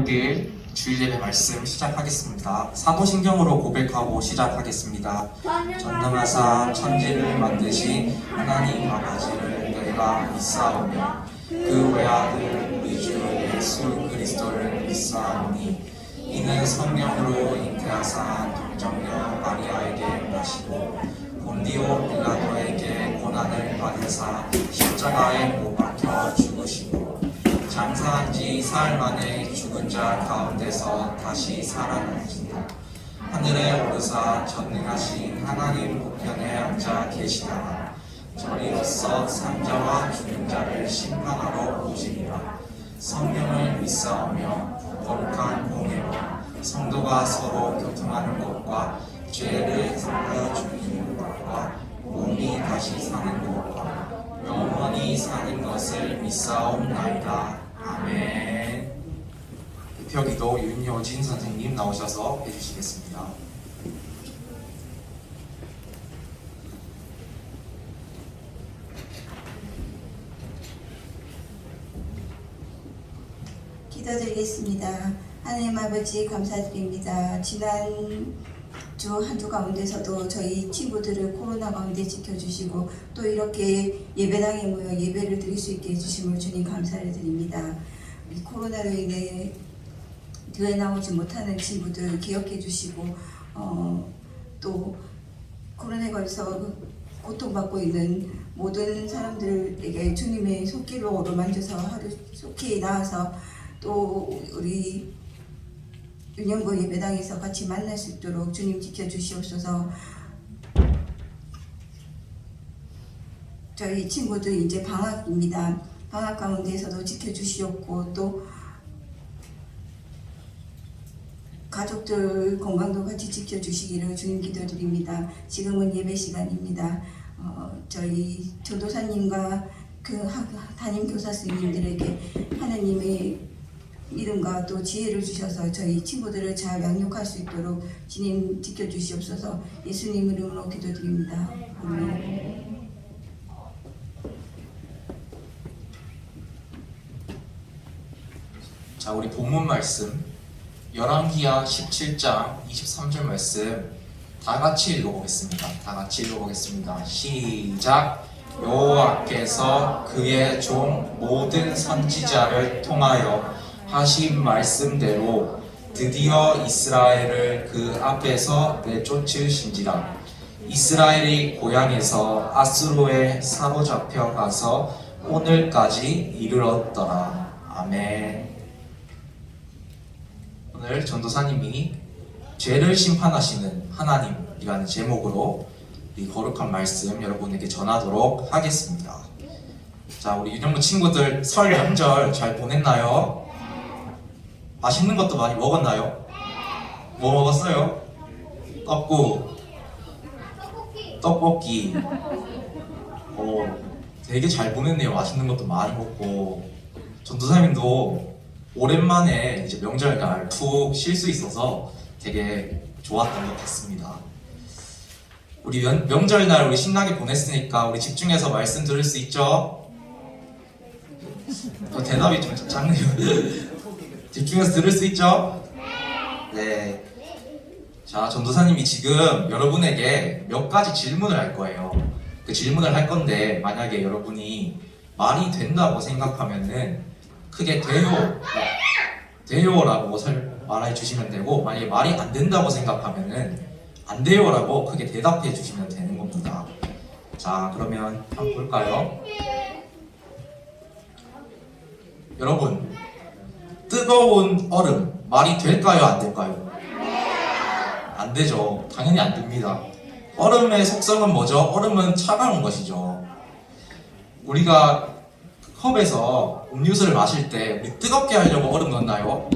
올길 주일예배 말씀 시작하겠습니다. 사도신경으로 고백하고 시작하겠습니다. 전능하사 천지를 만드신 하나님 아버지를 내가 믿사오며 그 외아들 우리 주 예수 그리스도를 믿사오니 이는 성령으로 잉태하사 동정녀 마리아에게 나시고 본디오 빌라도에게 고난을 받으사 십자가에 못 박혀 죽으시고 장사한 지 사흘 만에 죽은 자 가운데서 다시 살아나신다. 하늘에 오르사 전능하신 하나님 우편에 앉아 계시다가 저리로서 산자와 죽은 자를 심판하러 오시리라. 성령을 믿사오며 거룩한 공예와 성도가 서로 교통하는 것과 죄를 사하여 죽이는 것과 몸이 다시 사는 것과 영원히 사는 것을 믿사옵나이다. 아멘. 대표기도 윤효진 선생님 나오셔서 해주시겠습니다. 기도드리겠습니다. 하나님 아버지 감사드립니다. 지난 주 한 주 가운데서도 저희 친구들을 코로나 가운데 지켜주시고 또 이렇게 예배당에 모여 예배를 드릴 수 있게 해주심을 주님 감사를 드립니다. 우리 코로나로 인해 교회 나오지 못하는 친구들 기억해 주시고 또 코로나에 걸려서 고통받고 있는 모든 사람들에게 주님의 손길로 어루만져서 하루 속히 나아서 또 우리 윤영구 예배당에서 같이 만날 수 있도록 주님 지켜주시옵소서. 저희 친구들 이제 방학입니다. 방학 가운데서도 지켜주시옵고 또 가족들 건강도 같이 지켜주시기를 주님 기도드립니다. 지금은 예배 시간입니다. 저희 전도사님과 그 담임 교사 스님들에게 하나님의 믿음과 또 지혜를 주셔서 저희 친구들을 잘 양육할 수 있도록 주님 지켜주시옵소서. 예수님 이름으로 기도드립니다. 아멘. 자, 우리 본문 말씀 열왕기하 17장 23절 말씀 다 같이 읽어보겠습니다. 다 같이 읽어보겠습니다. 시작. 여호와께서 그의 종 모든 선지자를 통하여 하신 말씀대로 드디어 이스라엘을 그 앞에서 내쫓으신지라. 이스라엘이 고향에서 아수르에 사로잡혀 가서 오늘까지 이르렀더라. 아멘. 오늘 전도사님이 죄를 심판하시는 하나님이라는 제목으로 이 거룩한 말씀 여러분에게 전하도록 하겠습니다. 자, 우리 윤영구 친구들 설 명절 잘 보냈나요? 맛있는 것도 많이 먹었나요? 뭐 먹었어요? 떡볶이. 되게 잘 보냈네요. 맛있는 것도 많이 먹고. 전도사님도 오랜만에 이제 명절날 푹 쉴 수 있어서 되게 좋았던 것 같습니다. 우리 명절날 우리 신나게 보냈으니까 우리 집중해서 말씀 들을 수 있죠? 대답이 좀 작네요. 집중해서 들을 수 있죠? 네. 자, 전도사님이 지금 여러분에게 몇 가지 질문을 할 거예요. 그 질문을 할 건데 만약에 여러분이 말이 된다고 생각하면은 크게 돼요라고 말해 주시면 되고, 만약에 말이 안 된다고 생각하면은 안 돼요라고 크게 대답해 주시면 되는 겁니다. 자, 그러면 한번 볼까요? 여러분, 뜨거운 얼음 말이 될까요? 안 될까요? 안 되죠. 당연히 안 됩니다. 얼음의 속성은 뭐죠? 얼음은 차가운 것이죠. 우리가 컵에서 음료수를 마실 때 우리 뜨겁게 하려고 얼음 넣나요?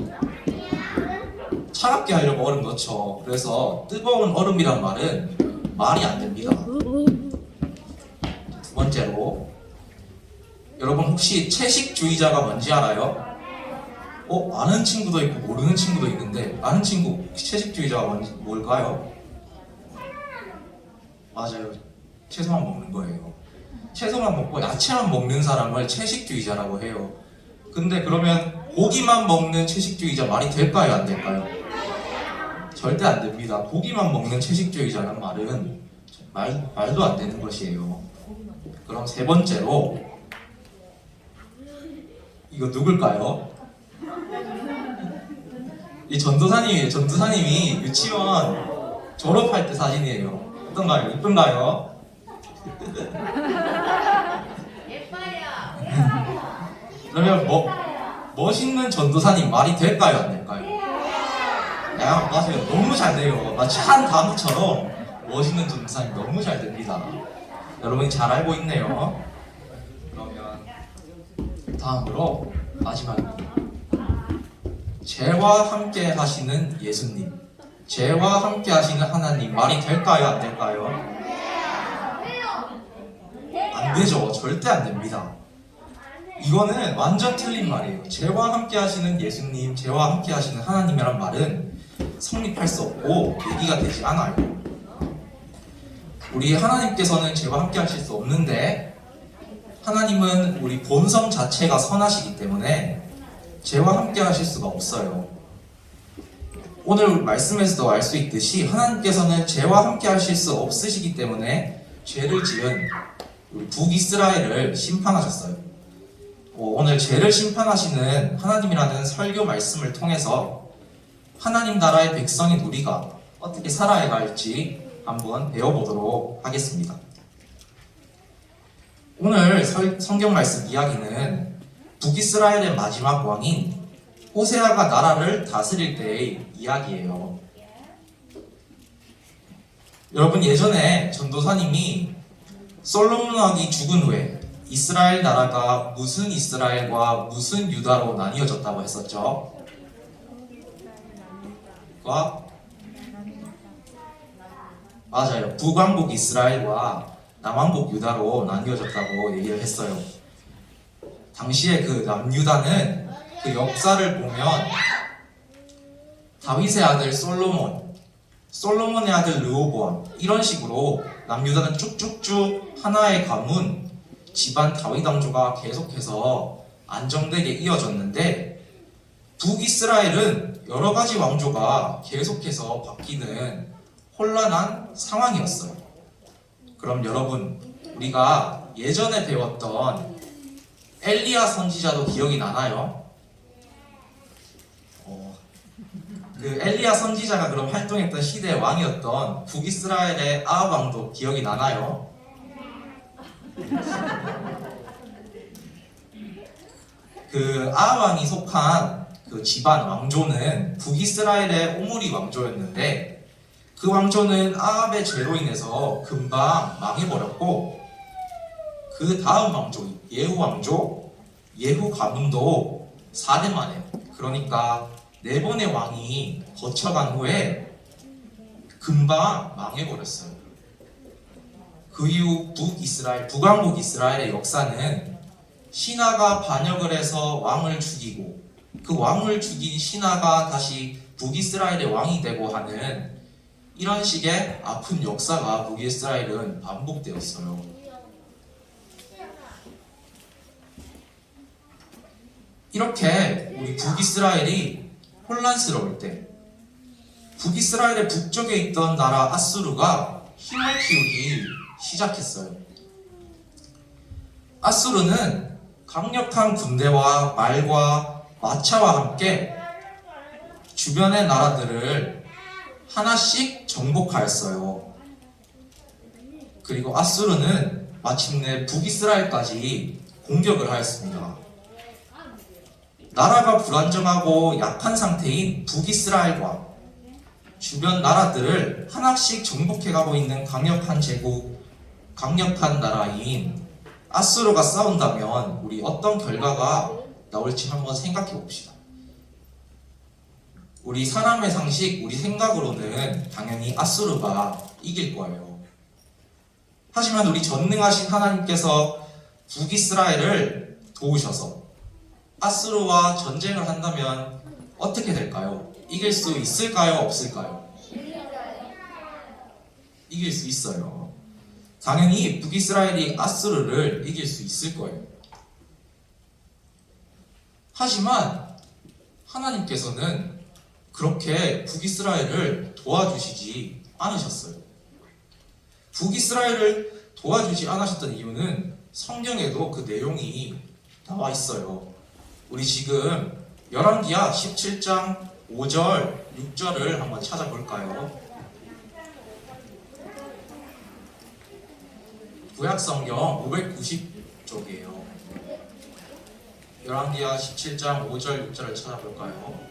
차갑게 하려고 얼음 넣죠. 그래서 뜨거운 얼음이란 말은 말이 안 됩니다. 두 번째로, 여러분 혹시 채식주의자가 뭔지 알아요? 아는 친구도 있고 모르는 친구도 있는데, 아는 친구 채식주의자가 뭘까요? 맞아요. 채소만 먹는 거예요. 채소만 먹고 야채만 먹는 사람을 채식주의자라고 해요. 근데 그러면 고기만 먹는 채식주의자 말이 될까요? 안 될까요? 절대 안 됩니다. 고기만 먹는 채식주의자는 말은 말도 안 되는 것이에요. 그럼 세 번째로 이거 누굴까요? 이 전도사님이에요. 전도사님이 유치원 졸업할 때 사진이에요. 어떤가요? 이쁜가요? 그러면 멋있는 전도사님 말이 될까요? 안 될까요? 야, 맞아요. 너무 잘 돼요. 마치 한 단어처럼 멋있는 전도사님 너무 잘 됩니다. 여러분이 잘 알고 있네요. 그러면 다음으로 마지막입니다. 죄와 함께 하시는 예수님, 죄와 함께 하시는 하나님 말이 될까요? 안 될까요? 안 되죠. 절대 안 됩니다. 이거는 완전 틀린 말이에요. 죄와 함께 하시는 예수님, 죄와 함께 하시는 하나님이란 말은 성립할 수 없고 얘기가 되지 않아요. 우리 하나님께서는 죄와 함께 하실 수 없는데 하나님은 우리 본성 자체가 선하시기 때문에 죄와 함께 하실 수가 없어요. 오늘 말씀에서도 알 수 있듯이 하나님께서는 죄와 함께 하실 수 없으시기 때문에 죄를 지은 우리 북이스라엘을 심판하셨어요. 오늘 죄를 심판하시는 하나님이라는 설교 말씀을 통해서 하나님 나라의 백성인 우리가 어떻게 살아야 할지 한번 배워보도록 하겠습니다. 오늘 성경 말씀 이야기는 북이스라엘의 마지막 왕인 호세아가 나라를 다스릴 때의 이야기예요. 여러분, 예전에 전도사님이 솔로몬 왕이 죽은 후에 이스라엘 나라가 무슨 이스라엘과 무슨 유다로 나뉘어졌다고 했었죠? 맞아요. 북왕국 이스라엘과 남왕국 유다로 나뉘어졌다고 얘기를 했어요. 당시에 그 남유다는 그 역사를 보면 다윗의 아들 솔로몬, 솔로몬의 아들 르호보암 이런 식으로 남유다는 쭉쭉쭉 하나의 가문 집안 다윗 왕조가 계속해서 안정되게 이어졌는데 북이스라엘은 여러 가지 왕조가 계속해서 바뀌는 혼란한 상황이었어요. 그럼 여러분, 우리가 예전에 배웠던 엘리야 선지자도 기억이 나나요? 그 엘리야 선지자가 그럼 활동했던 시대의 왕이었던 북이스라엘의 아합 왕도 기억이 나나요? 그 아합 왕이 속한 그 집안 왕조는 북이스라엘의 오므리 왕조였는데 그 왕조는 아합의 죄로 인해서 금방 망해버렸고 그 다음 왕조 예후 왕조, 예후 가문도 4대 만에 그러니까 4번의 왕이 거쳐간 후에 금방 망해버렸어요. 그 이후 북왕국 이스라엘의 역사는 신하가 반역을 해서 왕을 죽이고 그 왕을 죽인 신하가 다시 북이스라엘의 왕이 되고 하는 이런 식의 아픈 역사가 북이스라엘은 반복되었어요. 이렇게 우리 북이스라엘이 혼란스러울 때 북이스라엘의 북쪽에 있던 나라 아수르가 힘을 키우기 시작했어요. 아수르는 강력한 군대와 말과 마차와 함께 주변의 나라들을 하나씩 정복하였어요. 그리고 아수르는 마침내 북이스라엘까지 공격을 하였습니다. 나라가 불안정하고 약한 상태인 북이스라엘과 주변 나라들을 하나씩 정복해가고 있는 강력한 제국, 강력한 나라인 아수르가 싸운다면 우리 어떤 결과가 나올지 한번 생각해 봅시다. 우리 사람의 상식, 우리 생각으로는 당연히 아수르가 이길 거예요. 하지만 우리 전능하신 하나님께서 북이스라엘을 도우셔서 아수르와 전쟁을 한다면 어떻게 될까요? 이길 수 있을까요? 없을까요? 이길 수 있어요. 당연히 북이스라엘이 아수르를 이길 수 있을 거예요. 하지만 하나님께서는 그렇게 북이스라엘을 도와주시지 않으셨어요. 북이스라엘을 도와주지 않으셨던 이유는 성경에도 그 내용이 나와 있어요. 우리 지금 열왕기하 17장 5절, 6절을 한번 찾아볼까요? 구약성경 590쪽이에요. 열왕기하 17장 5절, 6절을 찾아볼까요?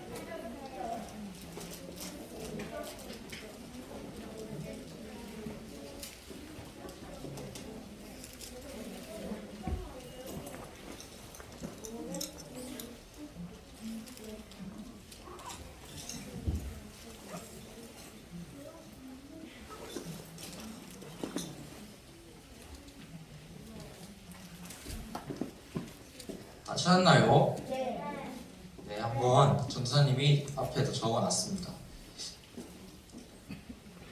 다 찾았나요? 네, 한번 전도사님이 앞에도 적어놨습니다.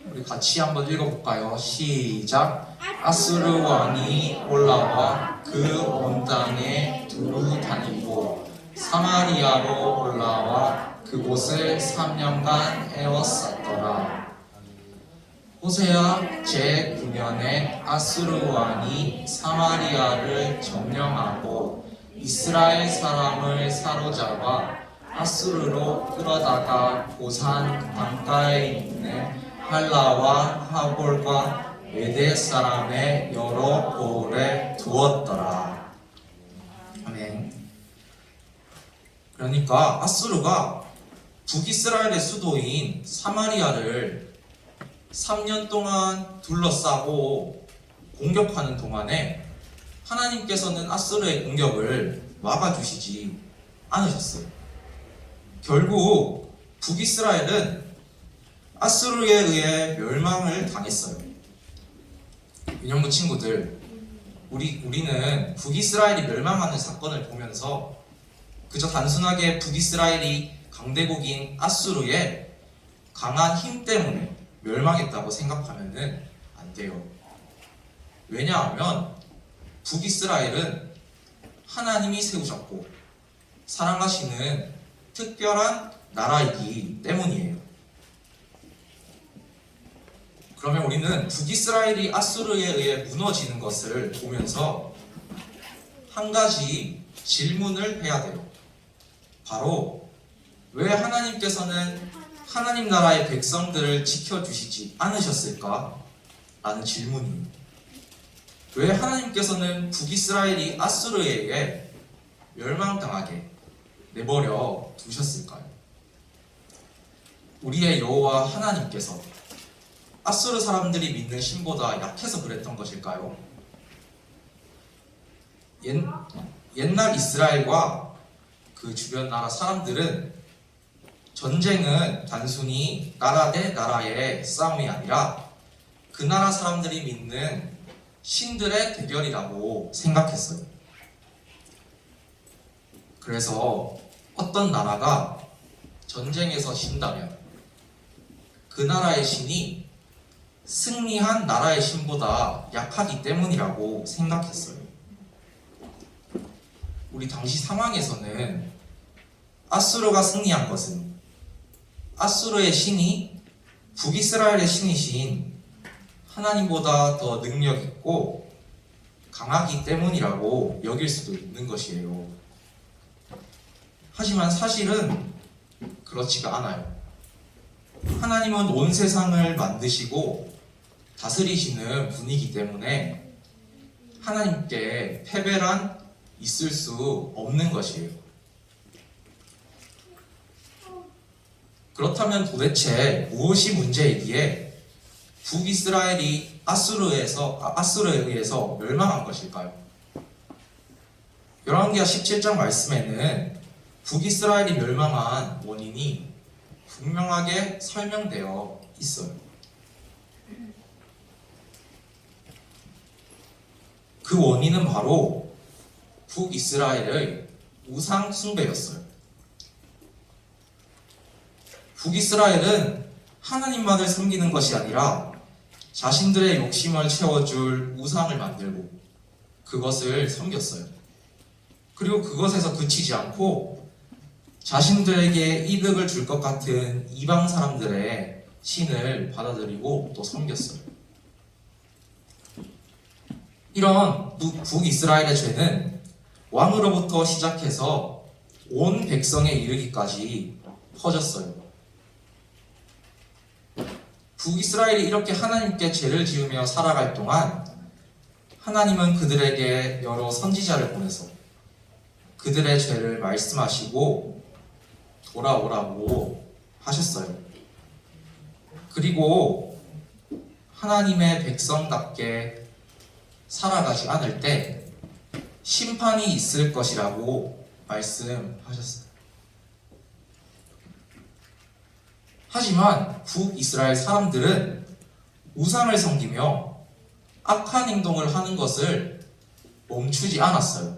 우리 같이 한번 읽어볼까요? 시작. 아수르 왕이 올라와 그 온 땅에 두루 다니고 사마리아로 올라와 그곳을 3년간 에워쌌더라. 호세아 제9년에 아수르 왕이 사마리아를 점령하고 이스라엘 사람을 사로잡아 아수르로 끌어다가 고산 강가에 있는 할라와 하볼과 메대 사람의 여러 고을에 두었더라. 아멘. 그러니까 아수르가 북이스라엘의 수도인 사마리아를 3년 동안 둘러싸고 공격하는 동안에 하나님께서는 아수르의 공격을 막아주시지 않으셨어요. 결국 북이스라엘은 아수르에 의해 멸망을 당했어요. 유년부 친구들, 우리는 북이스라엘이 멸망하는 사건을 보면서 그저 단순하게 북이스라엘이 강대국인 아수르의 강한 힘 때문에 멸망했다고 생각하면 안 돼요. 왜냐하면 북이스라엘은 하나님이 세우셨고 사랑하시는 특별한 나라이기 때문이에요. 그러면 우리는 북이스라엘이 아수르에 의해 무너지는 것을 보면서 한 가지 질문을 해야 돼요. 바로 왜 하나님께서는 하나님 나라의 백성들을 지켜주시지 않으셨을까? 라는 질문입니다. 왜 하나님께서는 북이스라엘이 아수르에 의해 멸망당하게 내버려 두셨을까요? 우리의 여호와 하나님께서 아수르 사람들이 믿는 신보다 약해서 그랬던 것일까요? 옛날 이스라엘과 그 주변 나라 사람들은 전쟁은 단순히 나라 대 나라의 싸움이 아니라 그 나라 사람들이 믿는 신들의 대결이라고 생각했어요. 그래서 어떤 나라가 전쟁에서 진다면 그 나라의 신이 승리한 나라의 신보다 약하기 때문이라고 생각했어요. 우리 당시 상황에서는 아수르가 승리한 것은 아수르의 신이 북이스라엘의 신이신 하나님보다 더 능력 있고 강하기 때문이라고 여길 수도 있는 것이에요. 하지만 사실은 그렇지가 않아요. 하나님은 온 세상을 만드시고 다스리시는 분이기 때문에 하나님께 패배란 있을 수 없는 것이에요. 그렇다면 도대체 무엇이 문제이기에 북이스라엘이 아수르에 의해서 멸망한 것일까요? 열왕기하 17장 말씀에는 북이스라엘이 멸망한 원인이 분명하게 설명되어 있어요. 그 원인은 바로 북이스라엘의 우상 숭배였어요. 북이스라엘은 하나님만을 섬기는 것이 아니라 자신들의 욕심을 채워줄 우상을 만들고 그것을 섬겼어요. 그리고 그것에서 그치지 않고 자신들에게 이득을 줄 것 같은 이방 사람들의 신을 받아들이고 또 섬겼어요. 이런 북이스라엘의 죄는 왕으로부터 시작해서 온 백성에 이르기까지 퍼졌어요. 북이스라엘이 이렇게 하나님께 죄를 지으며 살아갈 동안 하나님은 그들에게 여러 선지자를 보내서 그들의 죄를 말씀하시고 돌아오라고 하셨어요. 그리고 하나님의 백성답게 살아가지 않을 때 심판이 있을 것이라고 말씀하셨어요. 하지만 북이스라엘 사람들은 우상을 섬기며 악한 행동을 하는 것을 멈추지 않았어요.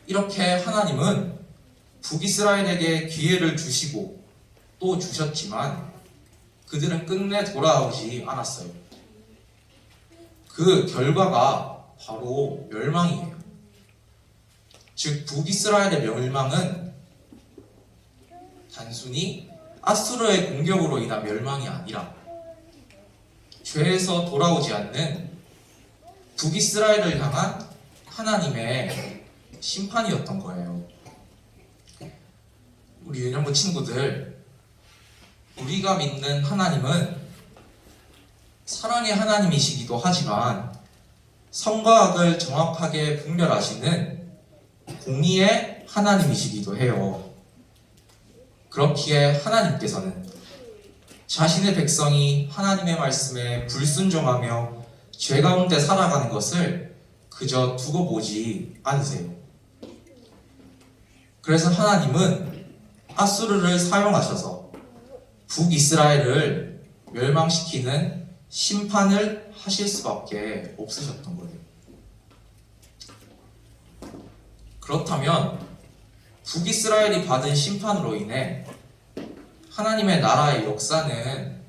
이렇게 하나님은 북이스라엘에게 기회를 주시고 또 주셨지만 그들은 끝내 돌아오지 않았어요. 그 결과가 바로 멸망이에요. 즉 북이스라엘의 멸망은 단순히 아수르의 공격으로 인한 멸망이 아니라 죄에서 돌아오지 않는 북이스라엘을 향한 하나님의 심판이었던 거예요. 우리 유년부 친구들, 우리가 믿는 하나님은 사랑의 하나님이시기도 하지만 선과 악을 정확하게 분별하시는 공의의 하나님이시기도 해요. 그렇기에 하나님께서는 자신의 백성이 하나님의 말씀에 불순종하며 죄 가운데 살아가는 것을 그저 두고 보지 않으세요. 그래서 하나님은 아수르를 사용하셔서 북이스라엘을 멸망시키는 심판을 하실 수밖에 없으셨던 거예요. 그렇다면 북이스라엘이 받은 심판으로 인해 하나님의 나라의 역사는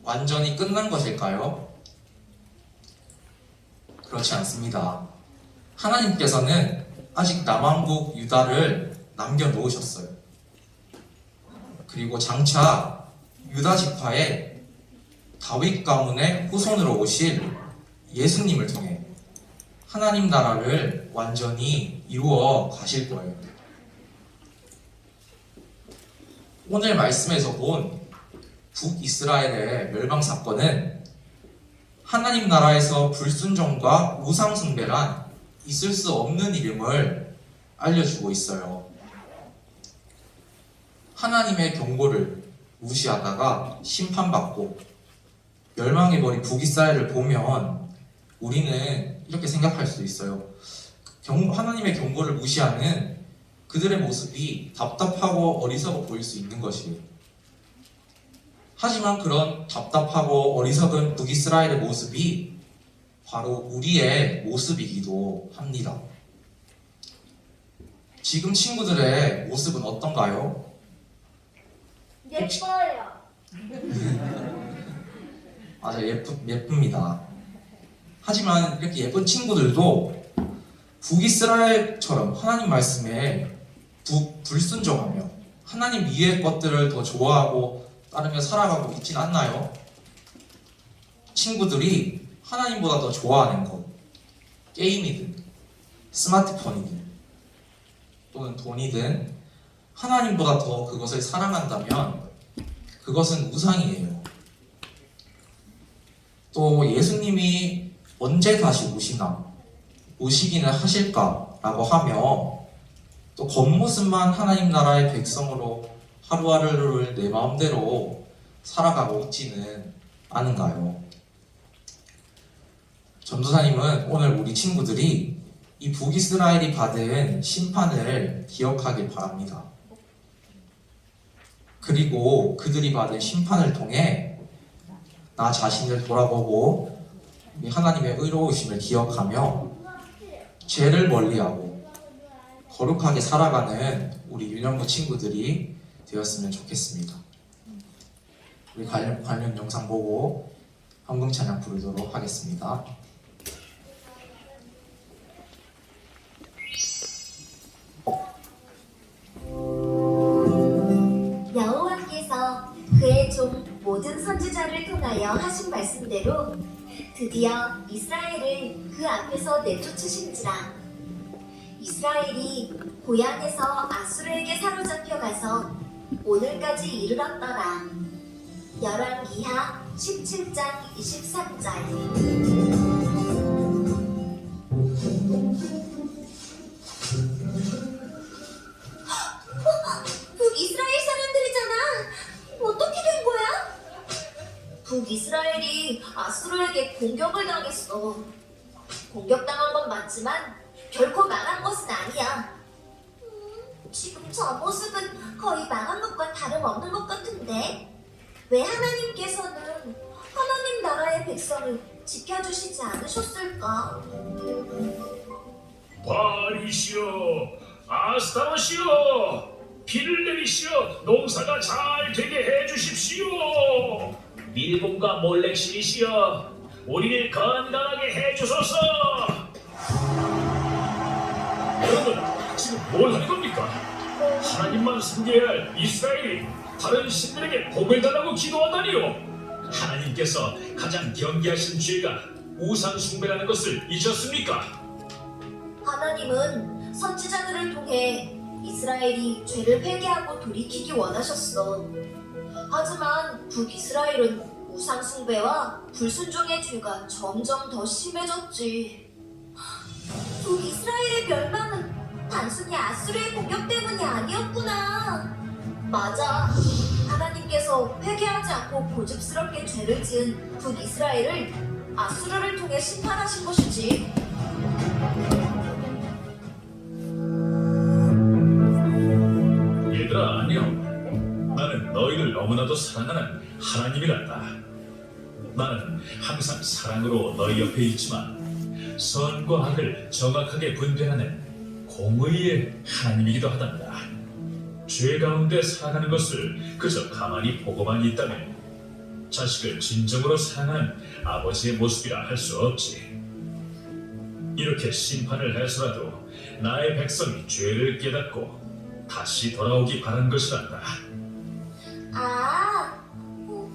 완전히 끝난 것일까요? 그렇지 않습니다. 하나님께서는 아직 남왕국 유다를 남겨놓으셨어요. 그리고 장차 유다 지파의 다윗 가문의 후손으로 오실 예수님을 통해 하나님 나라를 완전히 이루어 가실 거예요. 오늘 말씀에서 본 북이스라엘의 멸망 사건은 하나님 나라에서 불순종과 우상숭배란 있을 수 없는 이름을 알려주고 있어요. 하나님의 경고를 무시하다가 심판받고 멸망해버린 북이스라엘을 보면 우리는 이렇게 생각할 수 있어요. 하나님의 경고를 무시하는 그들의 모습이 답답하고 어리석어 보일 수 있는 것이에요. 하지만 그런 답답하고 어리석은 북이스라엘의 모습이 바로 우리의 모습이기도 합니다. 지금 친구들의 모습은 어떤가요? 예뻐요. 맞아요. 예쁩니다. 하지만 이렇게 예쁜 친구들도 북이스라엘처럼 하나님 말씀에 불순종하며 하나님 이외의 것들을 더 좋아하고 따르며 살아가고 있진 않나요? 친구들이 하나님보다 더 좋아하는 것, 게임이든 스마트폰이든 또는 돈이든 하나님보다 더 그것을 사랑한다면 그것은 우상이에요. 또 예수님이 언제 다시 오시기는 하실까라고 하며 또 겉모습만 하나님 나라의 백성으로 하루하루를 내 마음대로 살아가고 있지는 않은가요? 전도사님은 오늘 우리 친구들이 이 북이스라엘이 받은 심판을 기억하길 바랍니다. 그리고 그들이 받은 심판을 통해 나 자신을 돌아보고 하나님의 의로우심을 기억하며 죄를 멀리하고 거룩하게 살아가는 우리 유년부 친구들이 되었으면 좋겠습니다. 우리 관련 영상 보고 헌금 찬양 부르도록 하겠습니다. 모든 선지자를 통하여 하신 말씀대로 드디어 이스라엘을 그 앞에서 내쫓으신지라. 이스라엘이 고향에서 아수르에게 사로잡혀 가서 오늘까지 이르렀더라. 열왕기하 17장 23절. 북이스라엘 사람들이잖아. 어떻게 된 거야? 북이스라엘이 아수르에게 공격을 당했어. 공격당한 건 맞지만 결코 망한 것은 아니야. 지금 저 모습은 거의 망한 것과 다름없는 것 같은데 왜 하나님께서는 하나님 나라의 백성을 지켜주시지 않으셨을까? 바리시여, 아스타로시여, 비를 내리시어 농사가 잘 되게 해주십시오. 밀봉과 몰렉신이시여, 우리를 건강하게 해주소서. 여러분, 지금 뭘 하는 겁니까? 하나님만 섬겨야 할 이스라엘이 다른 신들에게 복을 달라고 기도하다니요. 하나님께서 가장 경계하신 죄가 우상 숭배라는 것을 잊었습니까? 하나님은 선지자들을 통해 이스라엘이 죄를 회개하고 돌이키기 원하셨어. 하지만 북이스라엘은 우상 숭배와 불순종의 죄가 점점 더 심해졌지. 북이스라엘의 멸망은 단순히 아수르의 공격 때문이 아니었구나. 맞아. 하나님께서 회개하지 않고 고집스럽게 죄를 지은 북이스라엘을 아수르를 통해 심판하신 것이지. 얘들아, 안녕. 나는 너희를 너무나도 사랑하는 하나님이란다. 나는 항상 사랑으로 너희 옆에 있지만 선과 악을 정확하게 분별하는 공의의 하나님이기도 하단다. 죄 가운데 살아가는 것을 그저 가만히 보고만 있다면 자식을 진정으로 사랑하는 아버지의 모습이라 할 수 없지. 이렇게 심판을 해서라도 나의 백성이 죄를 깨닫고 다시 돌아오기 바란 것이란다.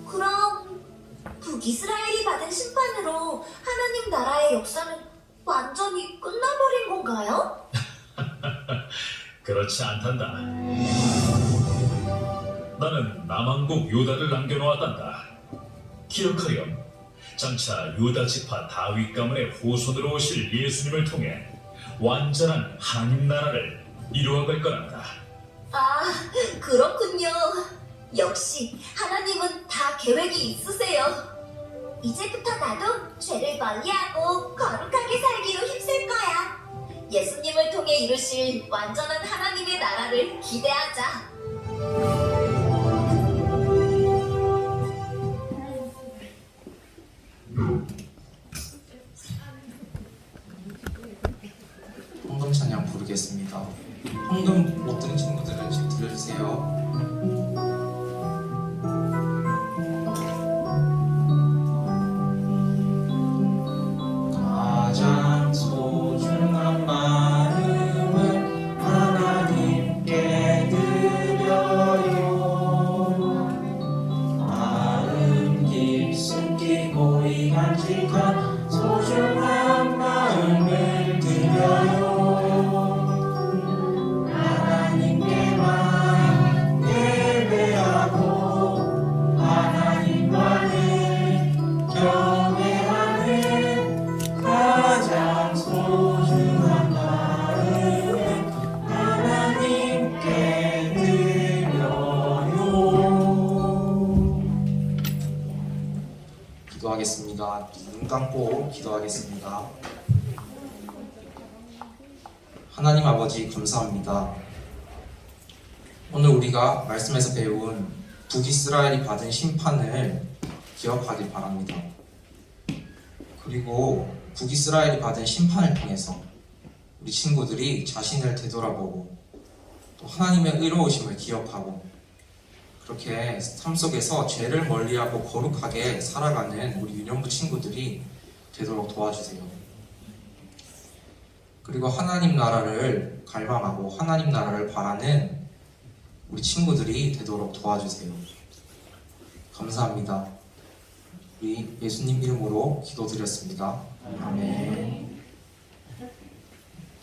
그럼 북이스라엘이 받은 심판으로 하나님 나라의 역사는 완전히 끝나버린 건가요? 그렇지 않단다. 나는 남왕국 유다를 남겨놓았단다. 기억하렴. 장차 유다 지파 다윗 가문의 후손으로 오실 예수님을 통해 완전한 하나님 나라를 이루어갈 거란다. 그렇군요. 역시 하나님은 다 계획이 있으세요. 이제부터 나도 죄를 멀리하고 거룩하게 살기로 힘쓸 거야. 예수님을 통해 이루실 완전한 하나님의 나라를 기대하자. 헌금 찬양 부르겠습니다. 헌금 못 드는 친구들은 지금 들려주세요. 가장 소중한 마음을 하나님께 드려요. 마음 깊숙이 고이 간직한 소중한 마음을 드려요. 하나님께만 예배하고 하나님만을 경외하는 가장 소중한 마음은 하나님께 드려요. 기도하겠습니다. 눈 감고 기도하겠습니다. 하나님 아버지 감사합니다. 오늘 우리가 말씀에서 배운 북이스라엘이 받은 심판을 기억하길 바랍니다. 그리고 북이스라엘이 받은 심판을 통해서 우리 친구들이 자신을 되돌아보고 또 하나님의 의로우심을 기억하고 그렇게 삶 속에서 죄를 멀리하고 거룩하게 살아가는 우리 유년부 친구들이 되도록 도와주세요. 그리고 하나님 나라를 갈망하고 하나님 나라를 바라는 우리 친구들이 되도록 도와주세요. 감사합니다. 우리 예수님 이름으로 기도드렸습니다. 아멘.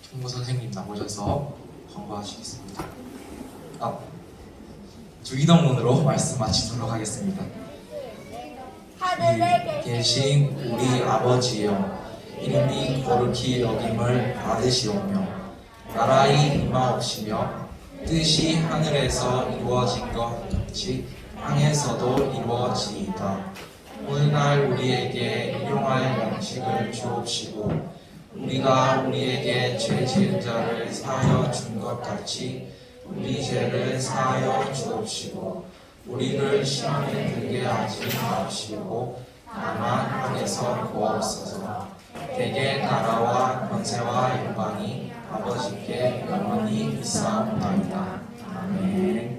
총무 선생님 나오셔서 광고하시겠습니다. 주기도문으로 말씀 마치도록 하겠습니다. 하늘에 계신 우리 아버지여, 이름이 거룩히 여김을 받으시오며 나라의 임하옵시며 뜻이 하늘에서 이루어진 것 같이 땅에서도 이루어지이다. 오늘날 우리에게 일용할 양식을 주옵시고 우리가 우리에게 죄 지은 자를 사하여 준 것 같이 우리 죄를 사하여 주옵시고 우리를 시험에 들게 하지 마옵시고 다만 악에서 구하옵소서. 대개 나라와 권세와 영광이 아버지께 영원히 있사옵나이다. 아멘.